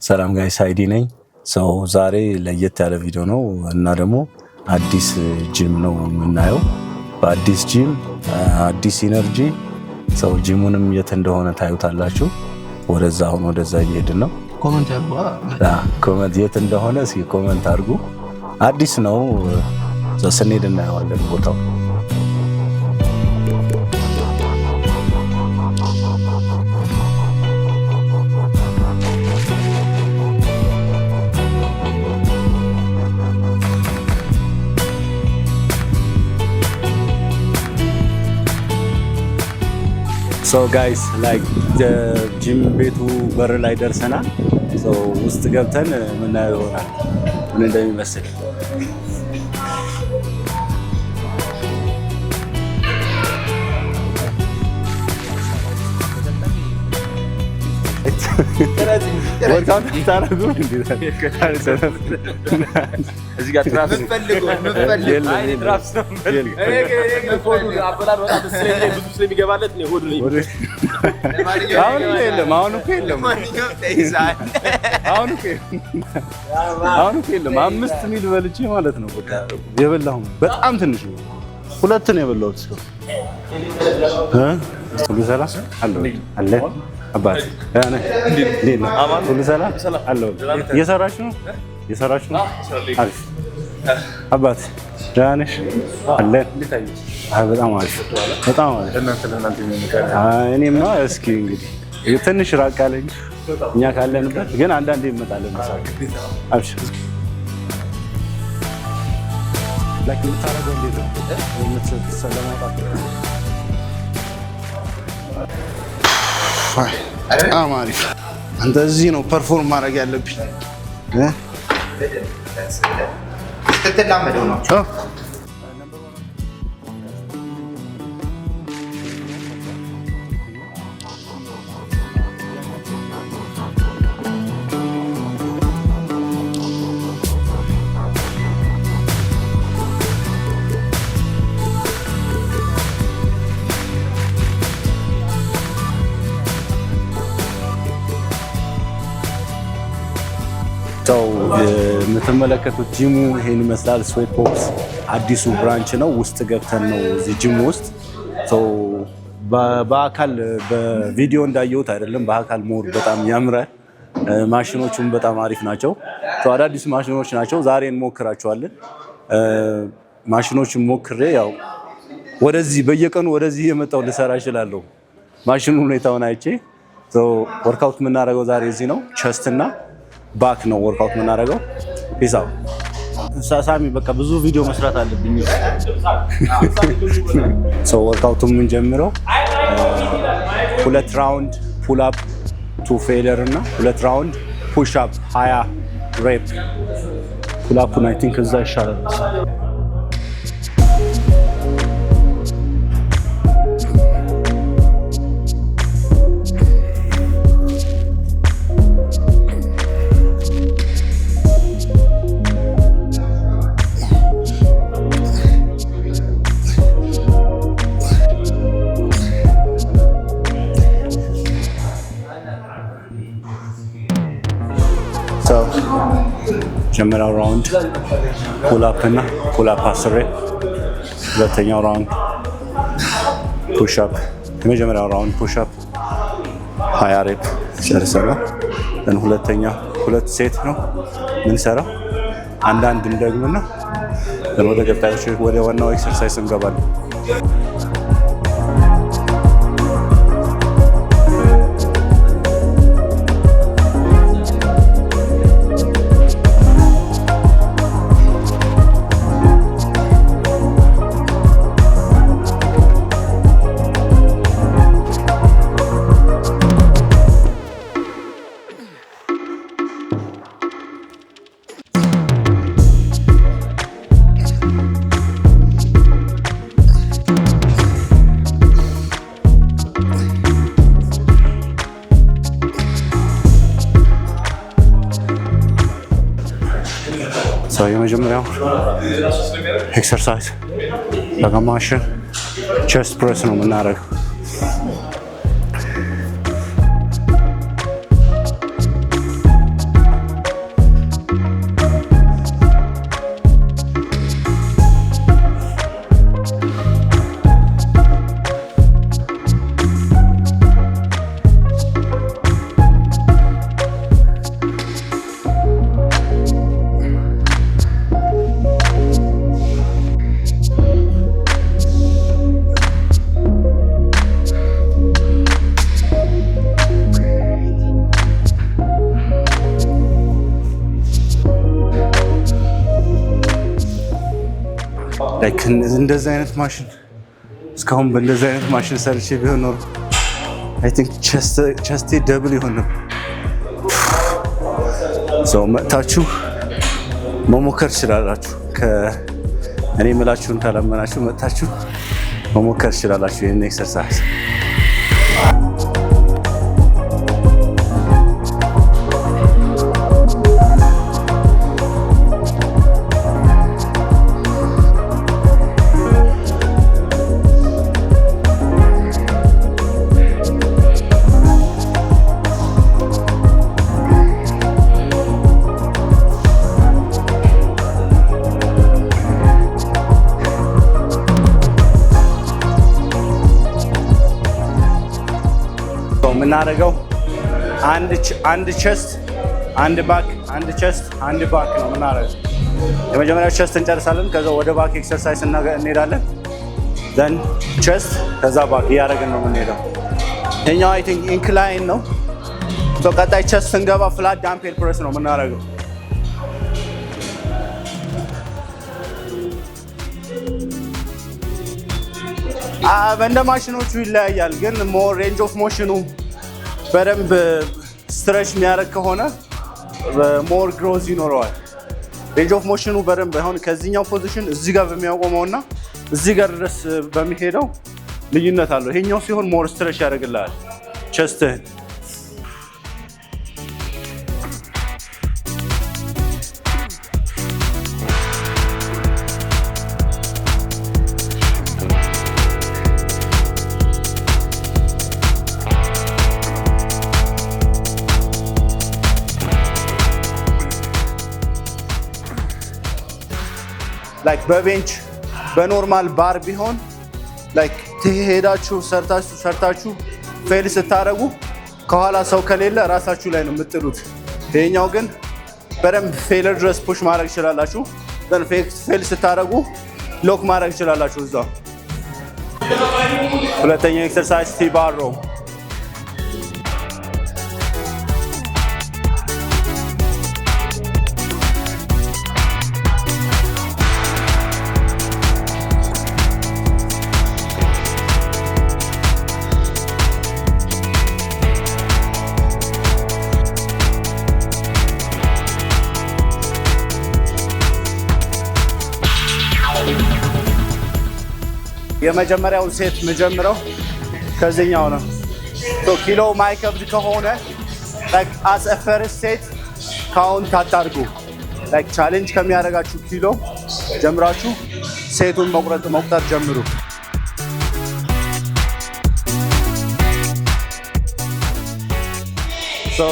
ሰላም ጋይስ አይዲ ነኝ። ሰው ዛሬ ለየት ያለ ቪዲዮ ነው እና ደግሞ አዲስ ጂም ነው የምናየው። በአዲስ ጂም አዲስ ኢነርጂ ሰው ጂሙንም የት እንደሆነ ታዩታላችሁ። ወደዛ እየሄድን ነው። ኮመንት የት እንደሆነ እስኪ ኮመንት አድርጉ። አዲስ ነው ስንሄድ እናየዋለን ቦታው። So guys, like ጂም ቤቱ በር ላይ ደርሰናል። ውስጥ ገብተን ምናየው ይሆናል ምን እንደሚመስል። ወርካውት ታረጉ እንዴ? እዚህ ጋር ትራፍ ፈልጉ ስለሚገባለት ነው ሆዱ ላይ አሁን የለም። 5 ሚል በልቼ ማለት ነው። በቃ የበላሁ በጣም ትንሽ ነው። 2 ነው የበላሁት እስካሁን። ሁሉ ሰላም አለ አባት ያኔ እንዴት ነው? ሁሉ ሰላም አለ። እየሰራችሁ ነው? አሪፍ አባት ደህና ነሽ? አለ በጣም አሪፍ። እኔማ እስኪ እንግዲህ ትንሽ ራቅ አለኝ እኛ ካለንበት፣ ግን አንዳንዴ እንመጣለን። አብሽር ላይክ የምታደርገው እንዴት ነው? ለማውጣት በጣም አሪፍ። አንተ እዚህ ነው ፐርፎርም ማድረግ ያለብኝ። ስትላመደው ነው። የምትመለከቱት ጂሙ ይሄን ይመስላል። ስዌት ቦክስ አዲሱ ብራንች ነው። ውስጥ ገብተን ነው እዚህ ጂሙ ውስጥ በአካል በቪዲዮ እንዳየሁት አይደለም። በአካል ሞር በጣም ያምራል። ማሽኖቹም በጣም አሪፍ ናቸው። አዳዲስ ማሽኖች ናቸው። ዛሬ እንሞክራቸዋለን። ማሽኖቹን ሞክሬ ያው ወደዚህ በየቀኑ ወደዚህ የመጣው ልሰራ እችላለሁ። ማሽኑ ሁኔታውን አይቼ ወርክአውት የምናደርገው ዛሬ እዚህ ነው። ቸስት እና ባክ ነው ወርክአውት የምናደርገው። ፒስ አውት ሳሳሚ በቃ ብዙ ቪዲዮ መስራት አለብኝ። ወርክአውቱን የምንጀምረው 2 ራውንድ ፑል አፕ 2 ፌለር እና 2 ራውንድ ፑሽ አፕ 20 ሬፕ። ፑል አፑን አይ ቲንክ እዛ ይሻላል። መጀመሪያው ራውንድ ፑል አፕ እና ፑል አፕ 10 ሬፕ። ሁለተኛው ራውንድ ፑሽ አፕ። የመጀመሪያው ራውንድ ፑሽ አፕ 20 ሬፕ ጨርሰናል። ሁለተኛው 2 ሴት ነው የምንሰራው። አንዳንድ እንደግምና ወደ ቀጣዮች ወደ ዋናው ኤክሰርሳይዝ እንገባለን። የመጀመሪያው ኤክሰርሳይዝ በግማሽን ቸስት ፕሬስ ነው የምናደርገው። ላይክ እንደዚህ አይነት ማሽን እስካሁን በእንደዚህ አይነት ማሽን ሰርቼ ቢሆን ኖሮ አይ ቲንክ ቸስቴ ደብል ይሆን ነበር። ሰው መጥታችሁ መሞከር ትችላላችሁ። እኔ የምላችሁን ካላመናችሁ መጥታችሁ መሞከር ትችላላችሁ ይህን ኤክሰርሳይዝ። የምናደርገው አንድ ቸስት አንድ ባክ አንድ ቸስት አንድ ባክ ነው የምናደርገው። የመጀመሪያው ቸስት እንጨርሳለን። ከዛ ወደ ባክ ኤክሰርሳይዝ እንሄዳለን። ዘን ቸስት ከዛ ባክ እያደረግን ነው የምንሄደው። ይሄኛው አይ ቲንክ ኢንክላይን ነው። ቀጣይ ቸስት ስንገባ ፍላት ዳምፔል ፕሬስ ነው የምናደርገው። እንደ ማሽኖቹ ይለያያል፣ ግን ሞር ሬንጅ ኦፍ ሞሽኑ በደንብ ስትሬች የሚያደርግ ከሆነ ሞር ግሮዝ ይኖረዋል። ሬንጅ ኦፍ ሞሽኑ በደንብ አሁን ከዚህኛው ፖዚሽን እዚህ ጋር በሚያቆመው እና እዚህ ጋር ድረስ በሚሄደው ልዩነት አለው። ይሄኛው ሲሆን ሞር ስትሬች ያደርግልሃል ቸስትህን። ላይክ በቤንች በኖርማል ባር ቢሆን ላይክ ትሄዳችሁ ሰርታችሁ ፌል ስታደርጉ ከኋላ ሰው ከሌለ ራሳችሁ ላይ ነው የምጥሉት። ይሄኛው ግን በደንብ ፌለር ድረስ ፑሽ ማድረግ ይችላላችሁ። ዘን ፌል ስታደርጉ ሎክ ማድረግ ይችላላችሁ እዛው። ሁለተኛው ኤክሰርሳይዝ ቲ-ባር ሮው። የመጀመሪያውን ሴት የምጀምረው ከዚህኛው ነው። ኪሎ ማይከብድ ከሆነ ላይክ አስ አ ፈርስት ሴት ካውንት አታድርጉ። ላይክ ቻሌንጅ ከሚያደርጋችሁ ኪሎ ጀምራችሁ ሴቱን መቁጠር ጀምሩ።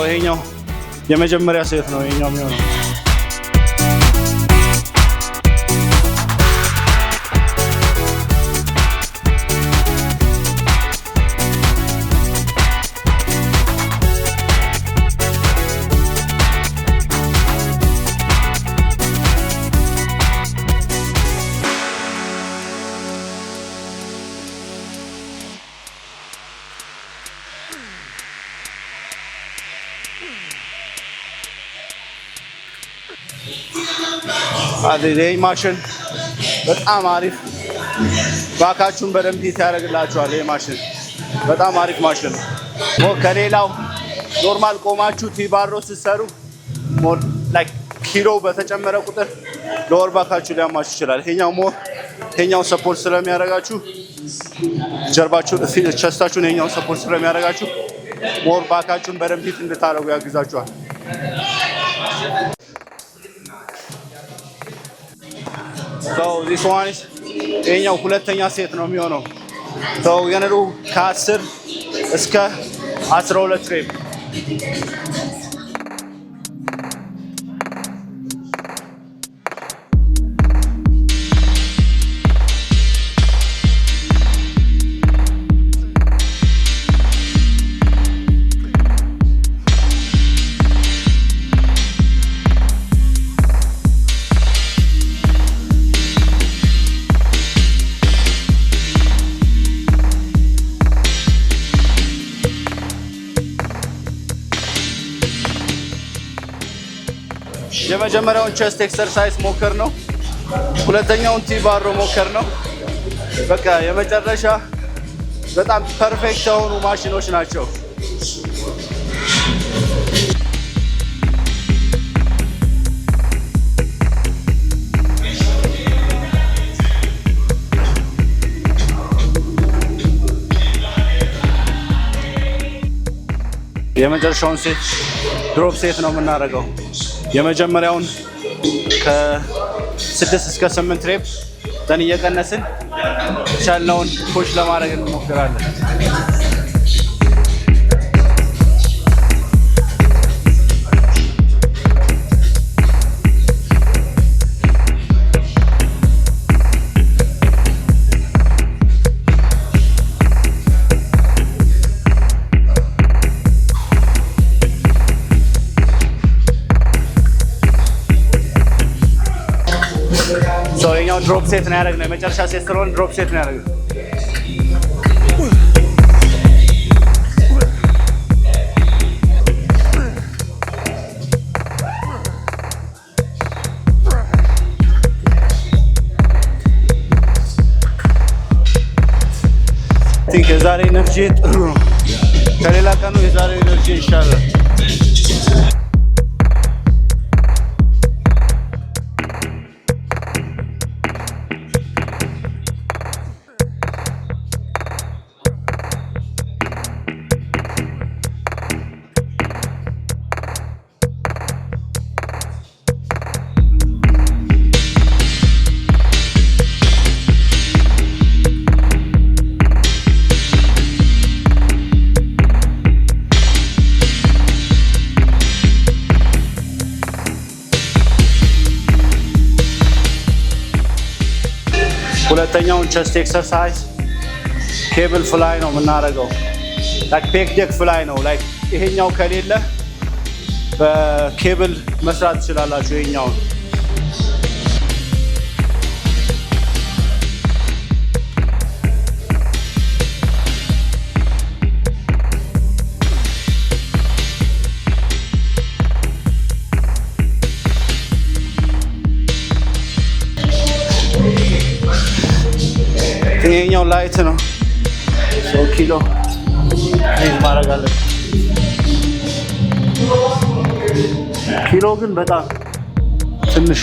ይሄኛው የመጀመሪያ ሴት ነው። ይሄኛው የሚሆነው ይህ ማሽን በጣም አሪፍ፣ ባካችሁን በደንብ ሂት ያደርግላችኋል። ይህ ማሽን በጣም አሪፍ ማሽን ነው። ከሌላው ኖርማል ቆማችሁ ቲ-ባር ሮው ስትሰሩ ኪሎ በተጨመረ ቁጥር ሎወር ባካችሁ ሊያማችሁ ይችላል። ይሄኛው ሰፖርት ስለሚያደርጋችሁ ጀርባችሁን ቸስታችሁን ይሄኛው ሰፖርት ስለሚያደርጋችሁ ሞር ባካችሁን በደንብ ሂት እንድታደርጉ ያግዛችኋል። ዚስ ዋን ይሄኛው ሁለተኛ ሴት ነው የሚሆነው። የነሩ ከ10 እስከ 12 ሬፕ። የመጀመሪያውን ቸስት ኤክሰርሳይዝ ሞከር ነው። ሁለተኛውን ቲ-ባር ሞከር ነው። በቃ የመጨረሻ በጣም ፐርፌክት የሆኑ ማሽኖች ናቸው። የመጨረሻውን ሴት ድሮፕ ሴት ነው የምናደርገው። የመጀመሪያውን ከ6 እስከ 8 ሬፕ ዘን እየቀነስን ቻልነውን ፑሽ ለማድረግ እንሞክራለን። የኛው ድሮፕ ሴት ነው ያደረግነው። የመጨረሻ ሴት ስለሆነ ድሮፕ ሴት ነው ያደረግነው። የዛሬ ኤነርጂ ጥሩ ነው። ከሌላ ቀኑ የዛሬ ኤነርጂ ይሻላል። ሁለተኛውን ቸስት ኤክሰርሳይዝ ኬብል ፍላይ ነው የምናደርገው። ላይክ ቤክ ዴክ ፍላይ ነው። ላይክ ይሄኛው ከሌለ በኬብል መስራት ትችላላችሁ ይሄኛውን። ይሄኛው ላይት ነው። 100 ኪሎ ማድረግ አለብን። ኪሎ ግን በጣም ትንሽ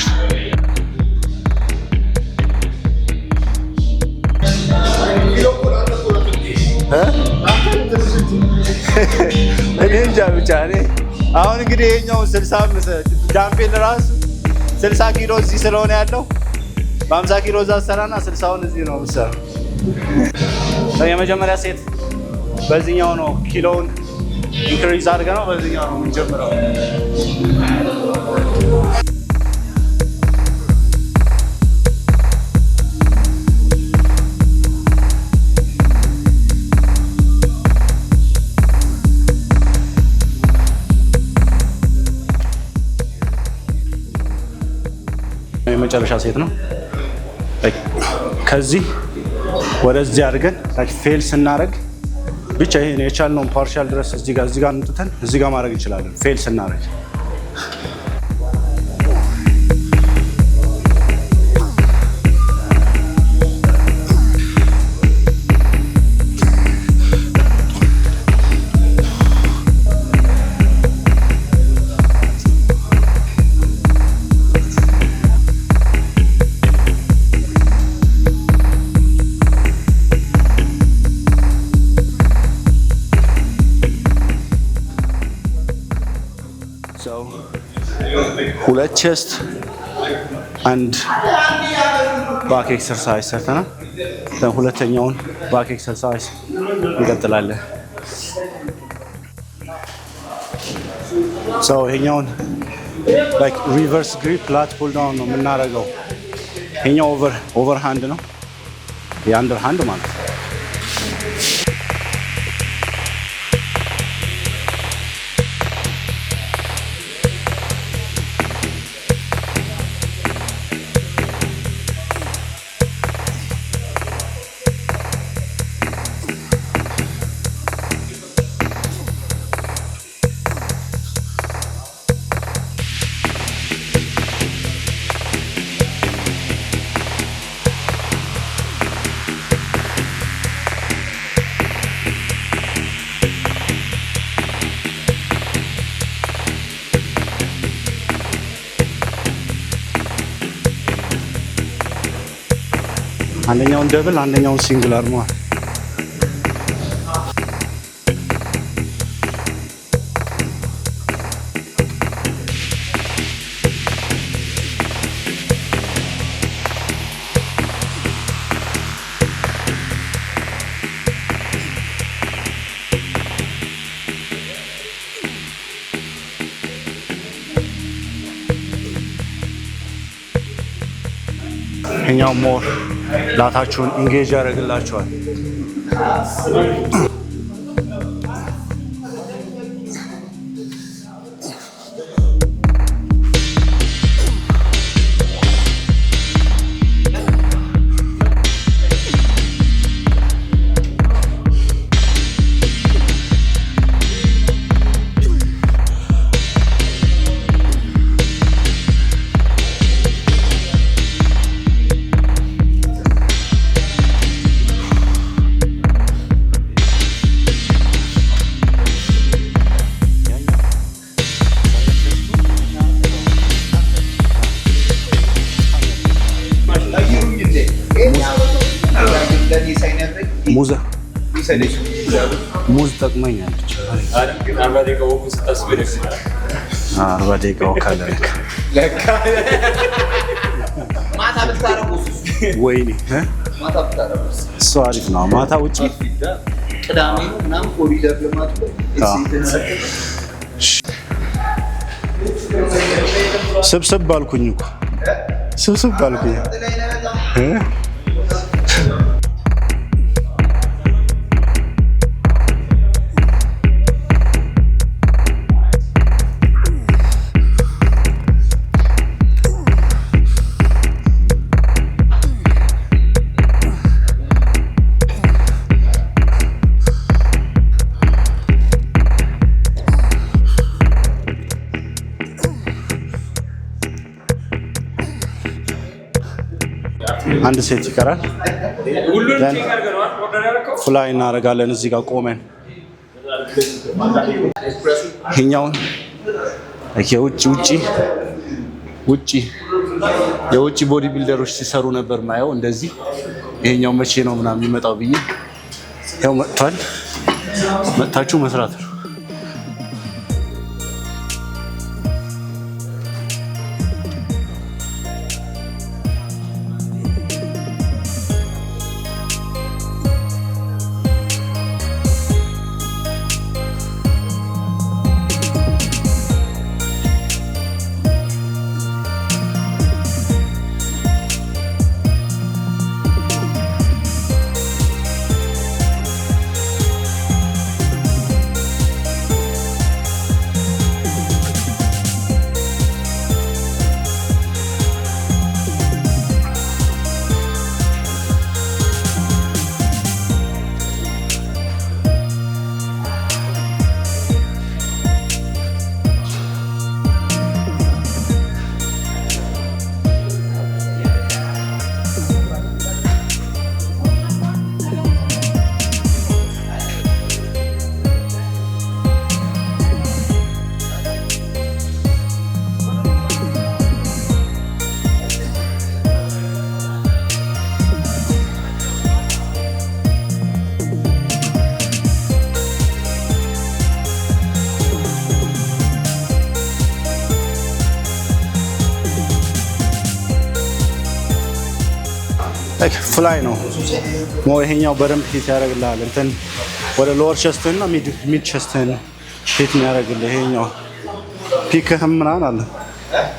እኔ እንጃ ብቻ እኔ አሁን እንግዲህ ይሄኛውን 60 ዳምፔል ራሱ 60 ኪሎ እዚህ ስለሆነ ያለው በ50 ኪሎ እዛ ሰራና 60ውን እዚህ ነው የምሰራው። የመጀመሪያ ሴት በዚህኛው ነው ኪሎውን ኢንክሪዝ አድርገ ነው በዚህኛው ነው የምንጀምረው። የመጨረሻ ሴት ነው። ከዚህ ወደዚህ አድርገን ፌል ስናደርግ ብቻ ይሄን የቻልነውን ፓርሻል ድረስ እዚህ ጋር እንጥተን እዚህ ጋር ማድረግ እንችላለን። ፌል ስናደርግ ሁለት ቼስት አንድ ባክ ኤክሰርሳይዝ ሰርተናል። ሁለተኛውን ባክ ኤክሰርሳይዝ እንቀጥላለን። ይሄኛውን ላይክ ሪቨርስ ግሪፕ ላት ፑል ዳውን ነው የምናደርገው። ይሄኛው ኦቨር ሃንድ ነው፣ የአንደር ሃንድ ማለት ነው። አንደኛውን ደብል አንደኛውን ሲንግል አርመዋል። ይሄኛው ሞር ላታችሁን ኢንጌጅ ያደርግላችኋል። ሙዝ ጠቅመኛለች። 40 ደቂቃ ካለ ወይኔ እሱ አሪፍ ነው። ማታ ውጪ ቅዳሜ ነው ምናምን ኮሪደር ልማት ስብስብ ባልኩኝ እኮ ስብስብ ባልኩኝ አንድ ሴት ይቀራል። ፍላይ እናደርጋለን እዚህ ጋር ቆመን ይሄኛውን የውጭ ቦዲ ቢልደሮች ሲሰሩ ነበር ማየው እንደዚህ። ይሄኛው መቼ ነው ምናምን የሚመጣው ብዬ ያው መጥቷል። መጥታችሁ መስራት ነው። ፍላይ ነው ሞ ይሄኛው በደንብ ፊት ያደርግልሃል። እንትን ወደ ሎወር ቸስትን እና ሚድ ቸስትን ፊት የሚያደርግልህ ይሄኛው ፒክህም ምናምን አለ።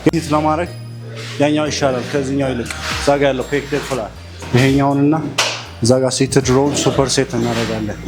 ፊት ለማድረግ ያኛው ይሻላል ከዚህኛው ይልቅ። እዛ ጋ ያለው ፔክ ፍላይ ይሄኛውንና እዛ ጋር ሴትድ ሮል ሱፐር ሴት እናደርጋለን።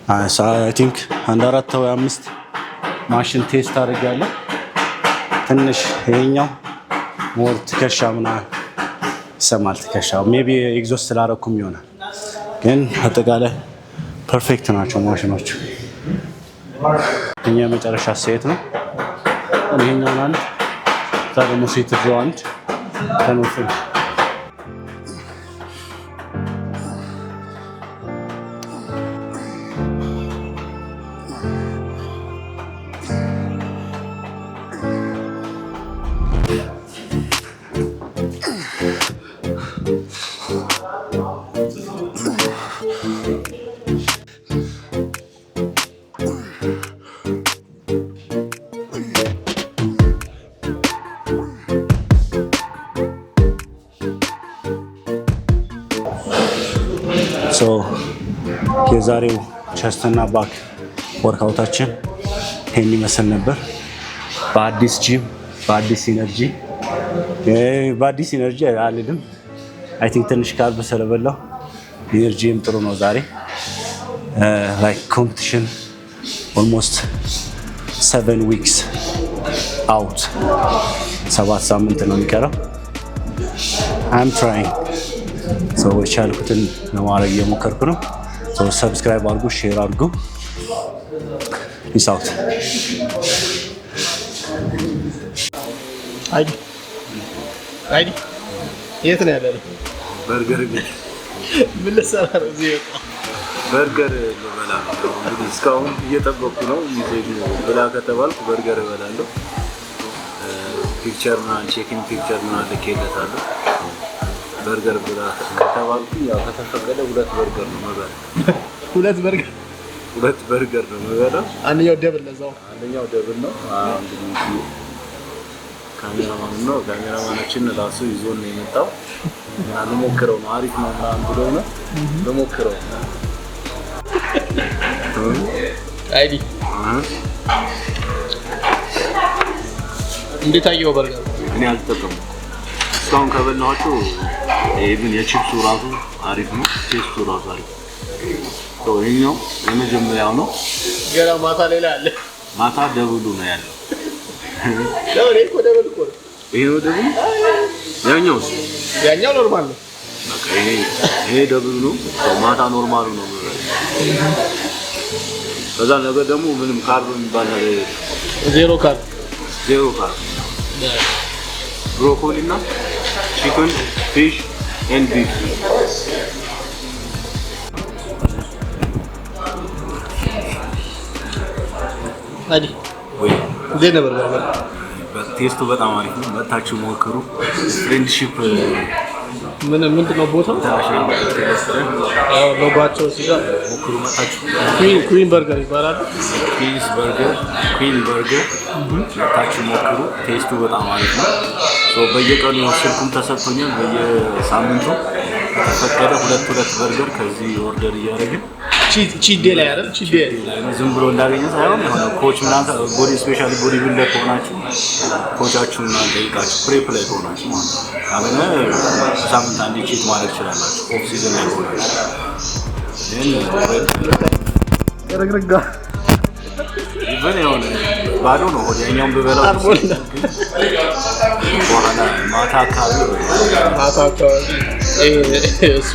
አይ ቲንክ አንድ 4 ወይ 5 ማሽን ቴስት አድርጋለሁ። ትንሽ ይሄኛው ሞር ትከሻ ምናምን ይሰማል። ትከሻው ሜቢ ኤግዞስት ስላደረኩም ይሆናል፣ ግን አጠቃላይ ፐርፌክት ናቸው ማሽኖቹ። እኛ መጨረሻ ሴት ነው ይሄኛውን አንድ ደግሞ ሴት አንድ ተነሱ። የዛሬው ቸስትና ባክ ወርክአውታችን ይሄን ይመስል ነበር። በአዲስ ጂም በአዲስ ኢነርጂ አልልም። አይ ቲንክ ትንሽ ካርብ ስለበላው ኢነርጂም ጥሩ ነው ዛሬ። ላይክ ኮምፒቲሽን ኦልሞስት 7 ዊክስ አውት 7 ሳምንት ነው የሚቀረው። አም ትራይንግ ሰዎች ያልኩትን ለማድረግ እየሞከርኩ ነው። ሰብስክራይብ አድርጉ፣ ሼር አድርጉ። ፒስ አውት። አይዲ የት ነው ያለው? በርገር ቤት ምን ልሰራ ነው እዚህ? በርገር ልበላ ነው እንግዲህ። እስካሁን እየጠበቅኩ ነው። ይዘኝ ብላ ከተባልኩ በርገር እበላለሁ። ፒክቸር ምናምን ቼኪንግ ፒክቸር ምናምን ልኬለታለሁ። በርገር ብላ ከተባልኩ ያው ከተፈቀደ 2 በርገር ነው የምበላው። 2 በርገር 2 በርገር ነው የምበላው። አንደኛው ደብል ነው። አንደኛው ደብል ነው። እንግዲህ ካሜራማናችን ራሱ ይዞን ነው የመጣው። ልሞክረው ነው አሪፍ ነው ምናምን ብሎ ነው ልሞክረው። አይዲ እንዴት አየው በርገር? እኔ አልተጠቀምኩም እስካሁን ከበላኋቸው። ኢቭን የቺፕሱ ራሱ አሪፍ ነው፣ ቴስቱ ራሱ አሪፍ ነው። ይሄኛው የመጀመሪያው ነው። ገና ማታ ሌላ አለ። ማታ ደብሉ ነው ያለው። ለምን እኮ ደብል እኮ ነው። ይሄ ነው ደብል። ያኛው ኖርማል ነው። በቃ ይሄ ደብል ነው። ማታ ኖርማሉ ነው። በዛ ነገር ደግሞ ምንም ካርብ የሚባል ነገር ዜሮ ካርብ ብሮኮሊ እና chicken, fish and beef. አይዲ ወይ እንዴት ነበር በርገር? ቴስቱ በጣም አሪፍ ነው። መታችሁ ሞክሩ። ፍሬንድሺፕ ምንድነው ቦታው? ሎጓቸው ሲጋ ሞክሩ መታችሁ። ኩዊን በርገር ይባላል። ኩዊን በርገር መታችሁ ሞክሩ። ቴስቱ በጣም አሪፍ ነው። በየቀኑ ስልኩም ተሰጥቶኛል። በየሳምንቱ ከተፈቀደ 2 በርገር ከዚህ ኦርደር እያደረግን ቺት ዴይ ላይ አይደል? ቺት ዴይ ዝም ብሎ እንዳገኘ ሳይሆን የሆነ ኮች ምናምን ቦዲ ስፔሻሊ ቦዲ ቢልደር ከሆናችሁ ኮቻችሁን ጠይቃችሁ ፕሬፕ ላይ ከሆናችሁ ማለት ነው። ካልሆነ ሳምንት አንዴ ቺት ማድረግ ትችላላችሁ። ኦፍ ሲዝን ላይ ከሆናችሁ ረግረጋ ይበል የሆነ ባዶ ነው። ወዲያኛውም በበላው በኋላ ማታ አካባቢ እሱ